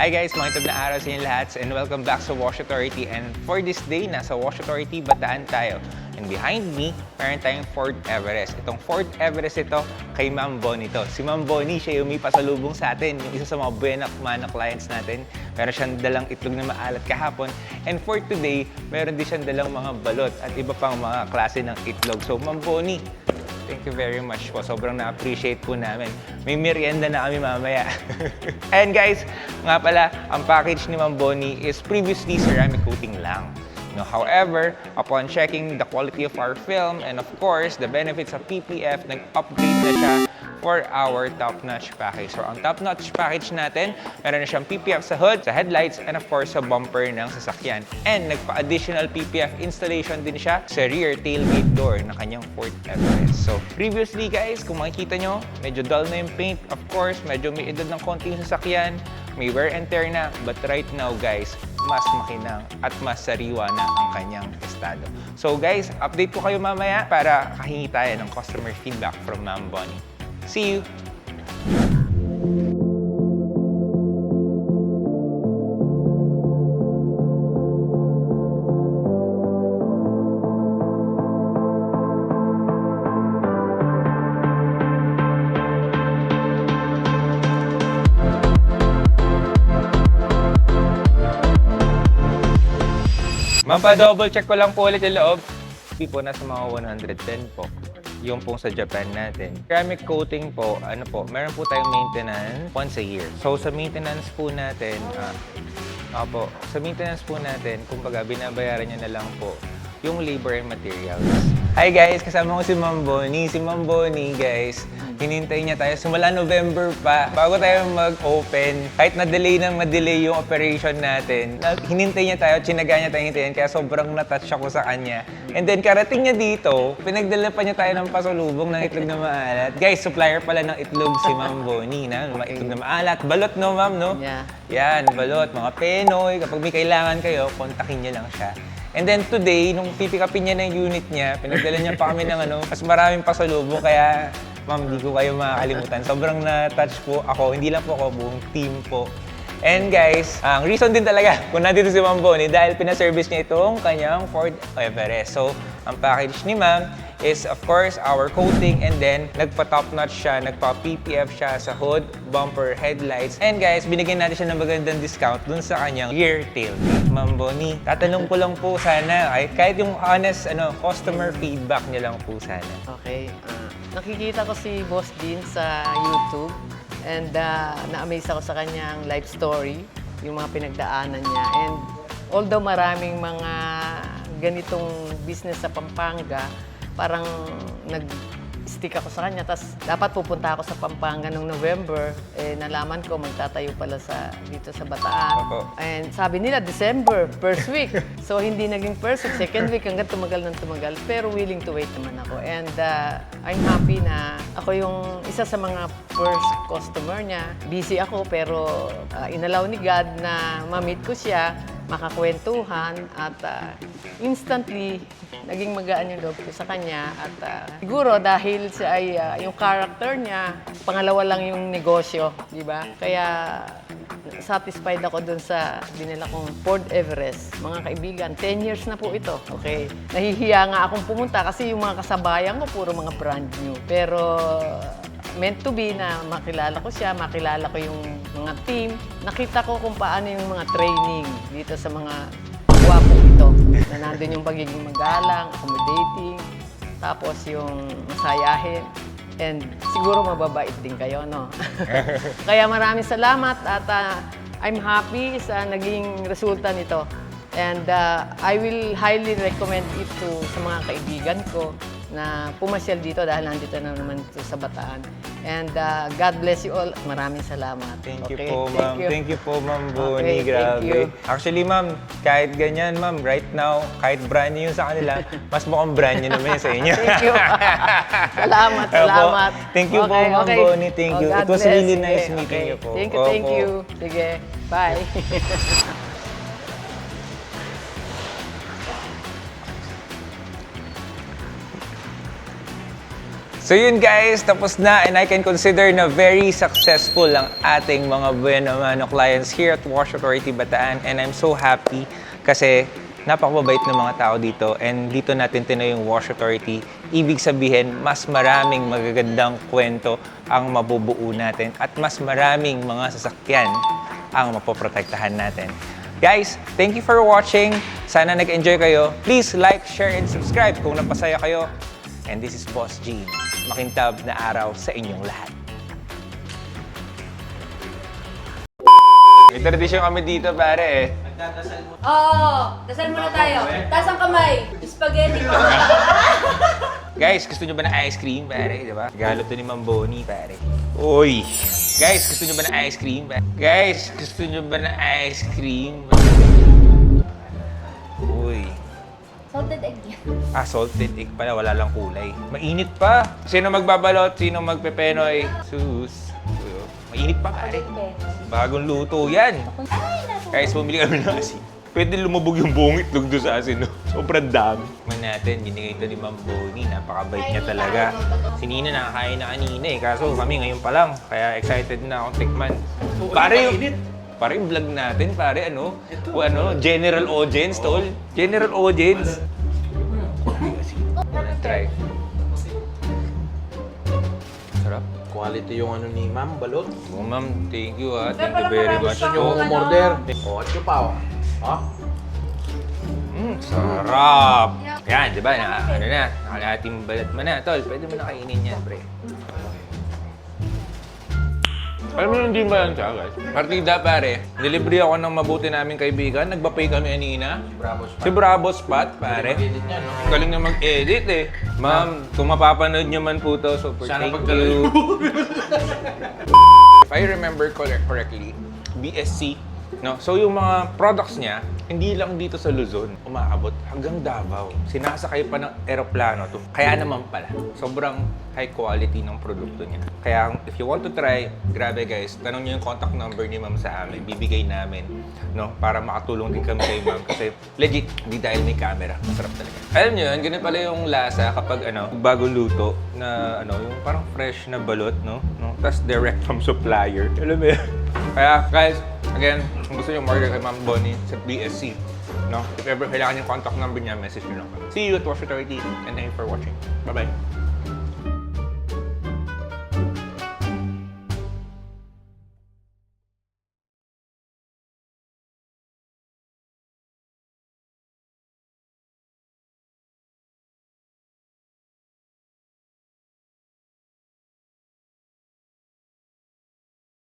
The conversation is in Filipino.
Hi guys, magandang na araw sa inyo lahat and welcome back sa Wash Authority. And for this day, nasa Wash Authority, Bataan tayo. And behind me, meron tayong Fort Everest. Itong Fort Everest ito, kay Ma'am Bonnie to. Si Ma'am Bonnie, siya yung may pasalubong sa atin, yung isa sa mga buenak mana clients natin. Meron siyang dalang itlog na maalat kahapon. And for today, meron din siyang dalang mga balot at iba pang mga klase ng itlog. So Ma'am Bonnie, thank you very much po. Sobrang na-appreciate po namin. May merienda na kami mamaya. And guys, nga pala, ang package ni Ma'am Bonnie is previously ceramic coating lang. No, however, upon checking the quality of our film and of course, the benefits of PPF, nag-upgrade na siya for our top-notch package. So, ang top-notch package natin, meron na siyang PPF sa hood, sa headlights, and of course, sa bumper ng sasakyan. And nagpa-additional PPF installation din siya sa rear tailgate door ng kanyang Fort Everest. So, previously guys, kung makikita nyo, medyo dull na yung paint. Of course, medyo may edad ng konting sasakyan, may wear and tear na. But right now guys, mas makinang at mas sariwa na ang kanyang estado. So guys, update ko kayo mamaya para kahingi tayo ng customer feedback from Ma'am Bonnie. See you! Ma'am, pa-double check ko lang po ulit yung loob. Hindi po, nasa mga 110 po. Yung pong sa Japan natin. Ceramic coating po, meron po tayong maintenance once a year. So sa maintenance po natin, kumbaga binabayaran niya na lang po yung labor and materials. Hi guys, kasama ko si Ma'am Bonnie. Si Ma'am Bonnie guys, hinintay niya tayo simula November pa bago tayo mag-open. Kahit na-delay yung operation natin, hinintay niya tayo, tsinaga niya tayo hintayin, kaya sobrang na-touch ako sa kanya. And then karating niya dito, pinagdala pa niya tayo ng pasalubong ng itlog na maalat. Guys, supplier pala ng itlog si Ma'am Bonnie, na mga itlog na maalat. Balot no ma'am, no? Yeah. Yan, balot, mga penoy. Kapag may kailangan kayo, kontakin niya lang siya. And then today, nung pipikapin niya ng unit niya, pinagdala niya pa kami ng mas maraming pasalubong, kaya ma'am, hindi ko kayo makakalimutan. Sobrang na-touch po ako, hindi lang po ako, buong team po. And guys, ang reason din talaga kung nandito si Ma'am Bonnie dahil pinaservice niya itong kanyang Fort Everest. So, ang package ni Ma'am is of course our coating, and then nagpa-top notch siya, nagpa-PPF siya sa hood, bumper, headlights. And guys, binigyan natin siya ng magandang discount dun sa kanyang rear tailgate. Ma'am Bonnie, tatanong ko lang po sana, kahit yung honest customer feedback niya lang po sana. Okay. Nakikita ko si Boss Dean sa YouTube and na-amaze ako sa kanyang life story, yung mga pinagdaanan niya. And although maraming mga ganitong business sa Pampanga, parang nag-stick ako sa kanya. Tapos dapat pupunta ako sa Pampanga noong November. Nalaman ko magtatayo pala dito sa Bataan. Opo. And sabi nila, December, first week. So hindi naging first week, second week, hanggang tumagal ng tumagal. Pero willing to wait naman ako. And I'm happy na ako yung isa sa mga first customer niya. Busy ako, pero inalaw ni God na ma-meet ko siya, makakwentuhan, at instantly, naging magaan yung loob ko sa kanya. At siguro dahil siya ay yung character niya, pangalawa lang yung negosyo, di ba? Kaya satisfied ako dun sa dinala kong Fort Everest. Mga kaibigan, 10 years na po ito. Okay. Nahihiya nga akong pumunta kasi yung mga kasabayan ko puro mga brand new. Pero meant to be na makilala ko siya, makilala ko yung mga team. Nakita ko kung paano yung mga training dito sa mga guwapo ito. Na nandun yung pagiging magalang, accommodating, tapos yung masayahin. And siguro mababait din kayo, no? Kaya maraming salamat at I'm happy sa naging resulta nito. And I will highly recommend it sa mga kaibigan ko na pumasyal dito dahil nandito na naman ito sa Bataan. And God bless you all. Maraming salamat. Thank you po, ma'am. Thank you po, Ma'am Bonnie. Okay, Grabe. thank you. Actually, ma'am, kahit ganyan, ma'am, right now, kahit brand new yun sa kanila, mas mukhang brand new naman yun sa inyo. Thank you. Salamat, salamat. Thank you po, Ma'am Bonnie. Thank you. God It was bless. really nice Sige, meeting okay. you po. Thank you, thank Opo. you. Sige, bye. So yun guys, tapos na and I can consider na very successful ang ating mga Bueno Mano clients here at Wash Authority Bataan and I'm so happy kasi napakababait ng mga tao dito and dito natin tinayo yung Wash Authority. Ibig sabihin, mas maraming magagandang kwento ang mabubuo natin at mas maraming mga sasakyan ang mapoprotektahan natin. Guys, thank you for watching. Sana nag-enjoy kayo. Please like, share, and subscribe kung napasaya kayo. And this is Boss Gene. Makintab na araw sa inyong lahat. May tradisyon kami dito, pare eh. Oo, dasal muna tayo. Taas ang kamay. Spaghetti mo. Guys, gusto nyo ba ng ice cream, pare? Diba? Regalo to ni Ma'am Bonnie, pare. Uy! Guys, gusto nyo ba ng ice cream? Guys, gusto nyo ba ng ice cream? Uy. Salted egg yan. Ah, salted egg pala, wala lang kulay. Mainit pa. Sino magbabalot? Sino magpepenoy? Sus. Mainit pa, pare. Bagong luto yan. Guys, bumili kami ng asin. Pwede lumubog yung buong itlog doon sa asin, no? Sobrang dami. Man natin, binigay ito ni Ma'am Bonnie. Napakabait niya talaga. Si Nina nakakain na kanina eh. Kaso kami ngayon pa lang. Kaya excited na akong tikman. Pare yung vlog natin, pare ano? O ano, general audience, tol. General audience. Try. Sarap. Quality yung ano ni Ma'am Balot. Oh, ma'am, thank you ah. Thank you very much. Yung umorder. O, at yung pa, ha? Sarap! Yan, di ba? Ano na, nakalating balat mo na. Tol, pwede mo na kainin yan, pre. Alam mo yung ba yan siya, guys? Partida, pare. Delivery ako ng mabuti naming kaibigan. Nagpa-pay kami kanina. Si Bravo Spot, pare. Edit niya, no? Galing na mag-edit eh. Ma'am, kung mapapanood nyo man po to, super Sana thank pagdala you. If I remember correctly, BSC, no? So yung mga products niya, hindi lang dito sa Luzon, umaabot hanggang Davao. Sinasakay pa ng eroplano to. Kaya naman pala, sobrang high quality ng produkto niya. Kaya if you want to try, grabe guys, tanong niyo yung contact number ni Ma'am sa amin, bibigay namin, no? Para makatulong din kami kay Ma'am. Kasi legit, hindi dahil may camera, masarap talaga. Alam niyo yun, ganun pala yung lasa kapag bagong luto na yung parang fresh na balot, no? Tapos direct from supplier. Alam mo yun? Kaya guys, again, kung gusto nyo order kay Ma'am Bonnie sa BSC, no? If ever kailangan yung contact number niya, message nyo lang. See you at Wash Authority and thank you for watching. Bye-bye.